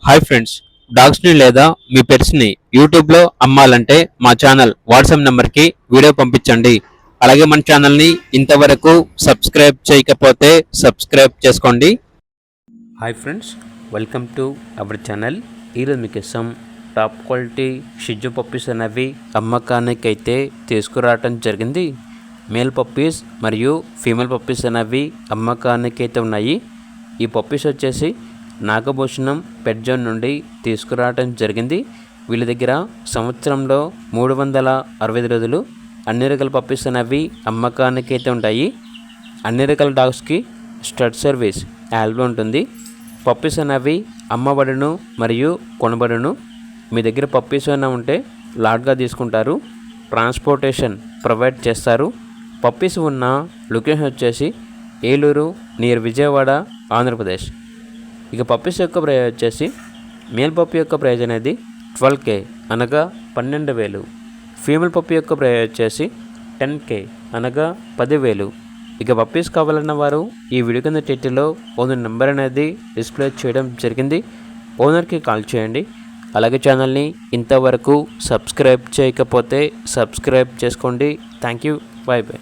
Hi friends, డాగ్స్ని లేదా మీ పెట్స్ని యూట్యూబ్లో అమ్మాలంటే మా ఛానల్ వాట్సాప్ నెంబర్కి వీడియో పంపించండి. అలాగే మన ఛానల్ని ఇంతవరకు సబ్స్క్రైబ్ చేయకపోతే సబ్స్క్రైబ్ చేసుకోండి. Hi friends, welcome to our channel. ఈరోజు మీకోసం టాప్ క్వాలిటీ షిజు పప్పీస్ అనేవి అమ్మకానికి అయితే తీసుకురావటం జరిగింది. మేల్ పప్పీస్ మరియు ఫీమేల్ పప్పీస్ అనేవి అమ్మకానికి అయితే ఉన్నాయి. ఈ పప్పీస్ వచ్చేసి నాగభూషణం పెట్ జోన్ నుండి తీసుకురావటం జరిగింది. వీళ్ళ దగ్గర సంవత్సరంలో 365 రోజులు అన్ని రకాల పప్పీస్ అనేవి అమ్మకానికి అయితే ఉంటాయి. అన్ని రకాల డాగ్స్కి స్టడ్ సర్వీస్ యాల్బమ్ ఉంటుంది. పప్పీస్ అనేవి అమ్మబడును మరియు కొనబడును. మీ దగ్గర పప్పీస్ అయినా ఉంటే లాట్గా తీసుకుంటారు. ట్రాన్స్పోర్టేషన్ ప్రొవైడ్ చేస్తారు. పప్పీస్ ఉన్న లొకేషన్ వచ్చేసి ఏలూరు నియర్ విజయవాడ, ఆంధ్రప్రదేశ్. ఇక పప్పీస్ యొక్క ప్రైజ్ వచ్చేసి మేల్ పప్పీ యొక్క ప్రైజ్ అనేది 12K అనగా 12,000. ఫీమేల్ పప్పీ యొక్క ప్రైజ్ వచ్చేసి 10K అనగా 10,000. ఇక పప్పీస్ కావాలన్న వారు ఈ వీడియో కింద టైటిల్లో ఓనర్ నెంబర్ అనేది డిస్ప్లే చేయడం జరిగింది. ఓనర్కి కాల్ చేయండి. అలాగే ఛానల్ని ఇంతవరకు సబ్స్క్రైబ్ చేయకపోతే సబ్స్క్రైబ్ చేసుకోండి. Thank you. By by.